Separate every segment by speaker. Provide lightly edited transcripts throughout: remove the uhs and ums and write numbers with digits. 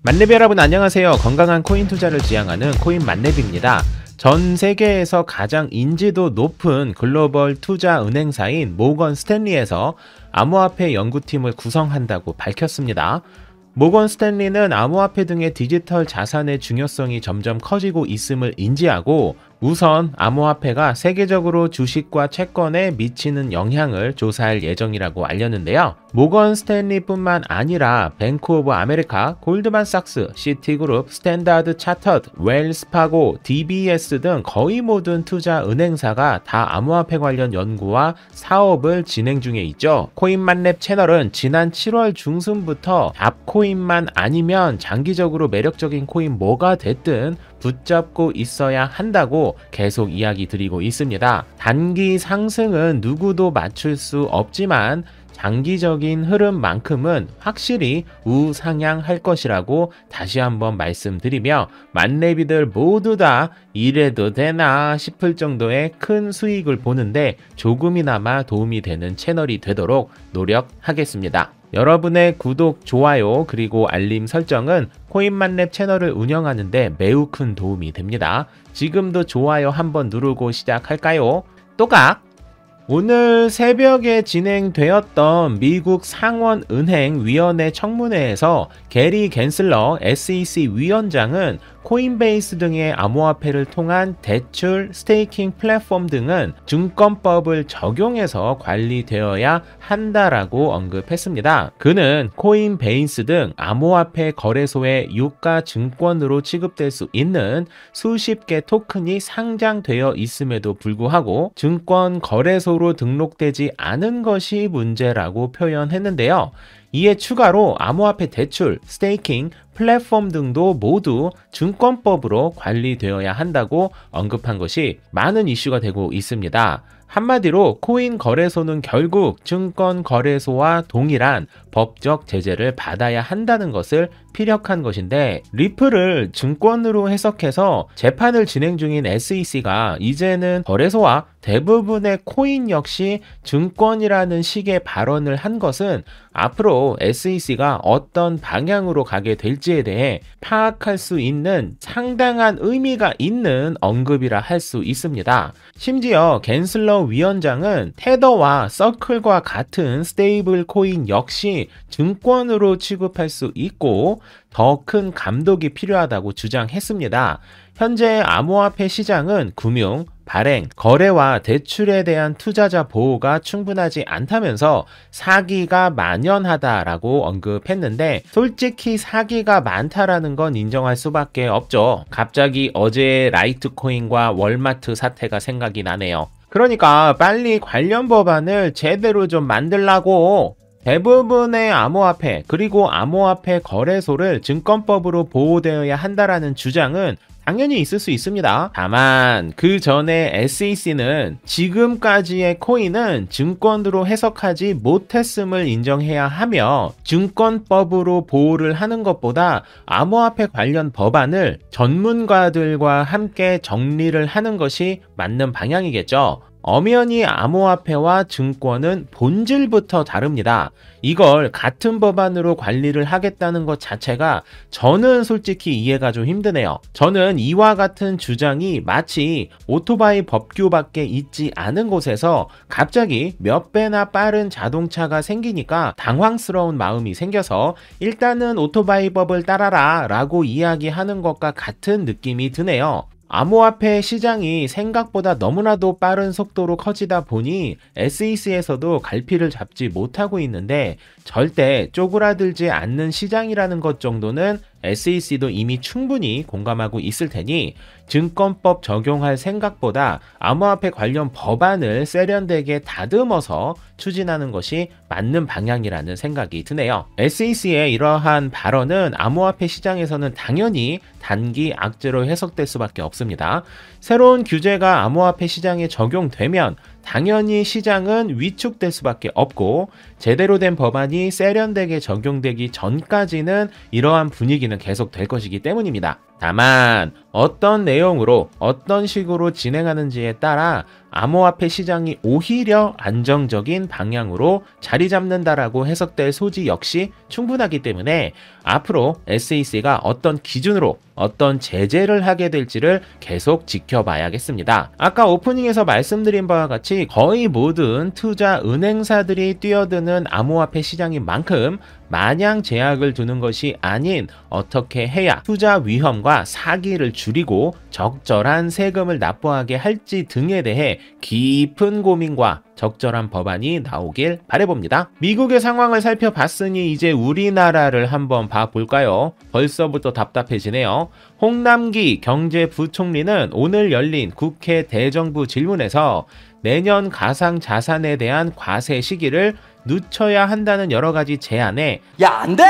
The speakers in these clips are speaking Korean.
Speaker 1: 만렙 여러분 안녕하세요. 건강한 코인 투자를 지향하는 코인 만렙입니다. 전 세계에서 가장 인지도 높은 글로벌 투자 은행사인 모건 스탠리에서 암호화폐 연구팀을 구성한다고 밝혔습니다. 모건 스탠리는 암호화폐 등의 디지털 자산의 중요성이 점점 커지고 있음을 인지하고 우선 암호화폐가 세계적으로 주식과 채권에 미치는 영향을 조사할 예정이라고 알렸는데요. 모건 스탠리뿐만 아니라 뱅크 오브 아메리카, 골드만삭스, 시티그룹, 스탠다드 차터드, 웰스파고, DBS 등 거의 모든 투자 은행사가 다 암호화폐 관련 연구와 사업을 진행 중에 있죠. 코인만렙 채널은 지난 7월 중순부터 잡코인만 아니면 장기적으로 매력적인 코인 뭐가 됐든 붙잡고 있어야 한다고 계속 이야기 드리고 있습니다. 단기 상승은 누구도 맞출 수 없지만 장기적인 흐름만큼은 확실히 우상향할 것이라고 다시 한번 말씀드리며 만렙이들 모두 다 이래도 되나 싶을 정도의 큰 수익을 보는데 조금이나마 도움이 되는 채널이 되도록 노력하겠습니다. 여러분의 구독, 좋아요, 그리고 알림 설정은 코인만렙 채널을 운영하는데 매우 큰 도움이 됩니다. 지금도 좋아요 한번 누르고 시작할까요? 또각! 오늘 새벽에 진행되었던 미국 상원은행위원회 청문회에서 게리 갠슬러 SEC 위원장은 코인베이스 등의 암호화폐를 통한 대출, 스테이킹 플랫폼 등은 증권법을 적용해서 관리되어야 한다라고 언급했습니다. 그는 코인베이스 등 암호화폐 거래소의 유가 증권으로 취급될 수 있는 수십 개 토큰이 상장되어 있음에도 불구하고 증권 거래소로 등록되지 않은 것이 문제라고 표현했는데요. 이에 추가로 암호화폐 대출, 스테이킹, 플랫폼 등도 모두 증권법으로 관리되어야 한다고 언급한 것이 많은 이슈가 되고 있습니다. 한마디로 코인 거래소는 결국 증권 거래소와 동일한 법적 제재를 받아야 한다는 것을 피력한 것인데 리플을 증권으로 해석해서 재판을 진행 중인 SEC가 이제는 거래소와 대부분의 코인 역시 증권이라는 식의 발언을 한 것은 앞으로 SEC가 어떤 방향으로 가게 될지에 대해 파악할 수 있는 상당한 의미가 있는 언급이라 할 수 있습니다. 심지어 갠슬러 위원장은 테더와 서클과 같은 스테이블 코인 역시 증권으로 취급할 수 있고 더 큰 감독이 필요하다고 주장했습니다. 현재 암호화폐 시장은 금융, 발행, 거래와 대출에 대한 투자자 보호가 충분하지 않다면서 사기가 만연하다라고 언급했는데 솔직히 사기가 많다라는 건 인정할 수밖에 없죠. 갑자기 어제의 라이트코인과 월마트 사태가 생각이 나네요. 그러니까 빨리 관련 법안을 제대로 좀 만들라고. 대부분의 암호화폐 그리고 암호화폐 거래소를 증권법으로 보호되어야 한다라는 주장은 당연히 있을 수 있습니다. 다만 그 전에 SEC는 지금까지의 코인은 증권으로 해석하지 못했음을 인정해야 하며 증권법으로 보호를 하는 것보다 암호화폐 관련 법안을 전문가들과 함께 정리를 하는 것이 맞는 방향이겠죠. 엄연히 암호화폐와 증권은 본질부터 다릅니다. 이걸 같은 법안으로 관리를 하겠다는 것 자체가 저는 솔직히 이해가 좀 힘드네요. 저는 이와 같은 주장이 마치 오토바이 법규밖에 있지 않은 곳에서 갑자기 몇 배나 빠른 자동차가 생기니까 당황스러운 마음이 생겨서 일단은 오토바이 법을 따라라 라고 이야기하는 것과 같은 느낌이 드네요. 암호화폐 시장이 생각보다 너무나도 빠른 속도로 커지다 보니 SEC에서도 갈피를 잡지 못하고 있는데 절대 쪼그라들지 않는 시장이라는 것 정도는 SEC도 이미 충분히 공감하고 있을 테니 증권법 적용할 생각보다 암호화폐 관련 법안을 세련되게 다듬어서 추진하는 것이 맞는 방향이라는 생각이 드네요. SEC의 이러한 발언은 암호화폐 시장에서는 당연히 단기 악재로 해석될 수밖에 없습니다. 새로운 규제가 암호화폐 시장에 적용되면 당연히 시장은 위축될 수밖에 없고 제대로 된 법안이 세련되게 적용되기 전까지는 이러한 분위기는 계속될 것이기 때문입니다. 다만 어떤 내용으로 어떤 식으로 진행하는지에 따라 암호화폐 시장이 오히려 안정적인 방향으로 자리 잡는다라고 해석될 소지 역시 충분하기 때문에 앞으로 SEC가 어떤 기준으로 어떤 제재를 하게 될지를 계속 지켜봐야겠습니다. 아까 오프닝에서 말씀드린 바와 같이 거의 모든 투자 은행사들이 뛰어드는 암호화폐 시장인 만큼 마냥 제약을 두는 것이 아닌 어떻게 해야 투자 위험과 사기를 줄이고 적절한 세금을 납부하게 할지 등에 대해 깊은 고민과 적절한 법안이 나오길 바라봅니다. 미국의 상황을 살펴봤으니 이제 우리나라를 한번 봐볼까요? 벌써부터 답답해지네요. 홍남기 경제부총리는 오늘 열린 국회 대정부 질문에서 내년 가상자산에 대한 과세 시기를 늦춰야 한다는 여러 가지 제안에
Speaker 2: 야, 안 돼!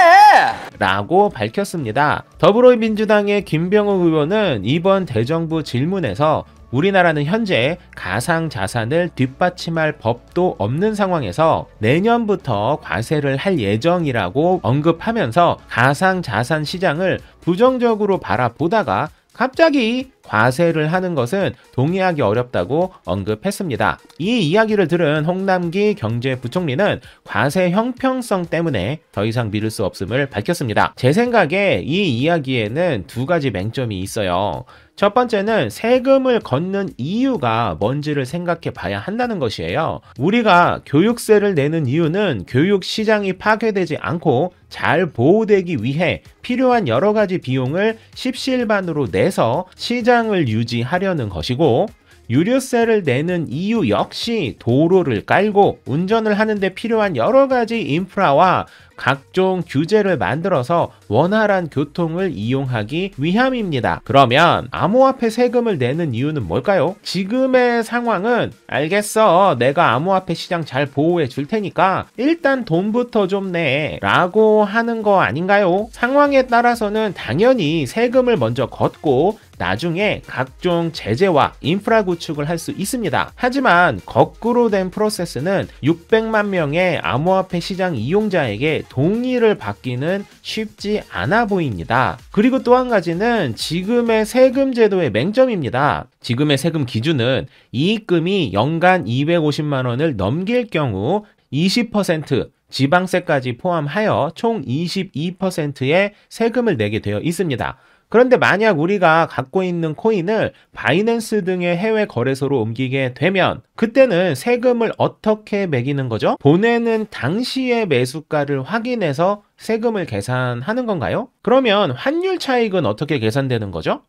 Speaker 1: 라고 밝혔습니다. 더불어민주당의 김병욱 의원은 이번 대정부 질문에서 우리나라는 현재 가상자산을 뒷받침할 법도 없는 상황에서 내년부터 과세를 할 예정이라고 언급하면서 가상자산 시장을 부정적으로 바라보다가 갑자기 과세를 하는 것은 동의하기 어렵다고 언급했습니다. 이 이야기를 들은 홍남기 경제부총리는 과세 형평성 때문에 더 이상 미룰 수 없음을 밝혔습니다. 제 생각에 이 이야기에는 두 가지 맹점이 있어요. 첫 번째는 세금을 걷는 이유가 뭔지를 생각해 봐야 한다는 것이에요. 우리가 교육세를 내는 이유는 교육 시장이 파괴되지 않고 잘 보호되기 위해 필요한 여러 가지 비용을 십시일반으로 내서 시장을 유지하려는 것이고, 유류세를 내는 이유 역시 도로를 깔고 운전을 하는데 필요한 여러 가지 인프라와 각종 규제를 만들어서 원활한 교통을 이용하기 위함입니다. 그러면 암호화폐 세금을 내는 이유는 뭘까요? 지금의 상황은 알겠어, 내가 암호화폐 시장 잘 보호해 줄 테니까 일단 돈부터 좀 내 라고 하는 거 아닌가요? 상황에 따라서는 당연히 세금을 먼저 걷고 나중에 각종 제재와 인프라 구축을 할 수 있습니다. 하지만 거꾸로 된 프로세스는 600만 명의 암호화폐 시장 이용자에게 동의를 받기는 쉽지 않아 보입니다. 그리고 또 한 가지는 지금의 세금 제도의 맹점입니다. 지금의 세금 기준은 이익금이 연간 250만 원을 넘길 경우 20% 지방세까지 포함하여 총 22%의 세금을 내게 되어 있습니다. 그런데 만약 우리가 갖고 있는 코인을 바이낸스 등의 해외 거래소로 옮기게 되면 그때는 세금을 어떻게 매기는 거죠? 보내는 당시의 매수가를 확인해서 세금을 계산하는 건가요? 그러면 환율 차익은 어떻게 계산되는 거죠?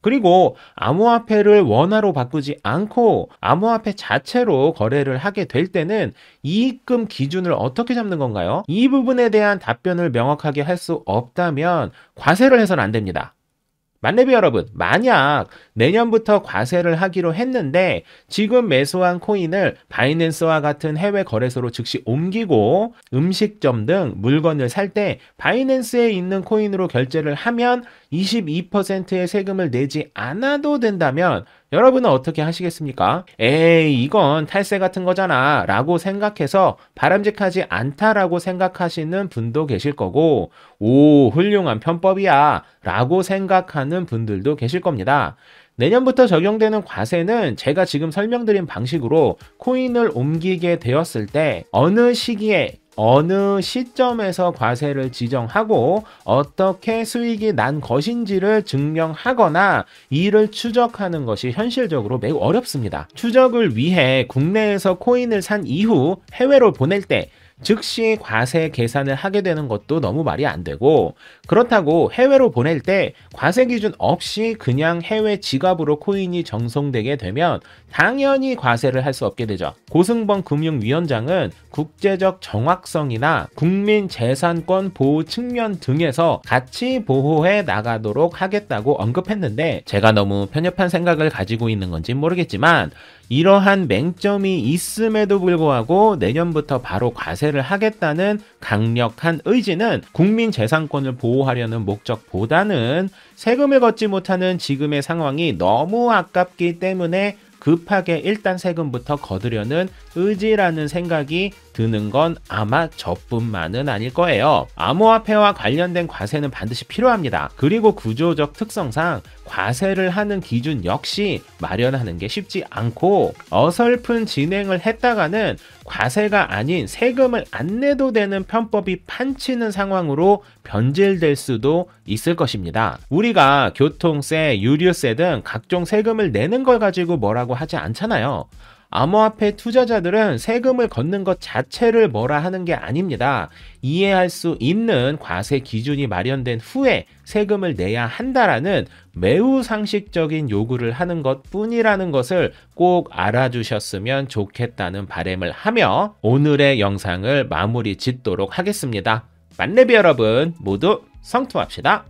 Speaker 1: 그리고 암호화폐를 원화로 바꾸지 않고 암호화폐 자체로 거래를 하게 될 때는 이익금 기준을 어떻게 잡는 건가요? 이 부분에 대한 답변을 명확하게 할 수 없다면 과세를 해서는 안 됩니다. 만렙이 여러분, 만약 내년부터 과세를 하기로 했는데 지금 매수한 코인을 바이낸스와 같은 해외 거래소로 즉시 옮기고 음식점 등 물건을 살 때 바이낸스에 있는 코인으로 결제를 하면 22%의 세금을 내지 않아도 된다면 여러분은 어떻게 하시겠습니까? 에이, 이건 탈세 같은 거잖아 라고 생각해서 바람직하지 않다라고 생각하시는 분도 계실 거고, 오, 훌륭한 편법이야 라고 생각하는 분들도 계실 겁니다. 내년부터 적용되는 과세는 제가 지금 설명드린 방식으로 코인을 옮기게 되었을 때 어느 시기에 어느 시점에서 과세를 지정하고 어떻게 수익이 난 것인지를 증명하거나 이를 추적하는 것이 현실적으로 매우 어렵습니다. 추적을 위해 국내에서 코인을 산 이후 해외로 보낼 때 즉시 과세 계산을 하게 되는 것도 너무 말이 안 되고, 그렇다고 해외로 보낼 때 과세 기준 없이 그냥 해외 지갑으로 코인이 정송되게 되면 당연히 과세를 할 수 없게 되죠. 고승범 금융위원장은 국제적 정확성이나 국민 재산권 보호 측면 등에서 같이 보호해 나가도록 하겠다고 언급했는데, 제가 너무 편협한 생각을 가지고 있는 건지 모르겠지만 이러한 맹점이 있음에도 불구하고 내년부터 바로 과세를 하겠다는 강력한 의지는 국민 재산권을 보호하려는 목적보다는 세금을 걷지 못하는 지금의 상황이 너무 아깝기 때문에 급하게 일단 세금부터 거두려는 의지라는 생각이 드는 건 아마 저뿐만은 아닐 거예요. 암호화폐와 관련된 과세는 반드시 필요합니다. 그리고 구조적 특성상 과세를 하는 기준 역시 마련하는 게 쉽지 않고 어설픈 진행을 했다가는 과세가 아닌 세금을 안 내도 되는 편법이 판치는 상황으로 변질될 수도 있을 것입니다. 우리가 교통세, 유류세 등 각종 세금을 내는 걸 가지고 뭐라고 하지 않잖아요. 암호화폐 투자자들은 세금을 걷는 것 자체를 뭐라 하는 게 아닙니다. 이해할 수 있는 과세 기준이 마련된 후에 세금을 내야 한다라는 매우 상식적인 요구를 하는 것 뿐이라는 것을 꼭 알아주셨으면 좋겠다는 바람을 하며 오늘의 영상을 마무리 짓도록 하겠습니다. 만렙이 여러분 모두 성투합시다.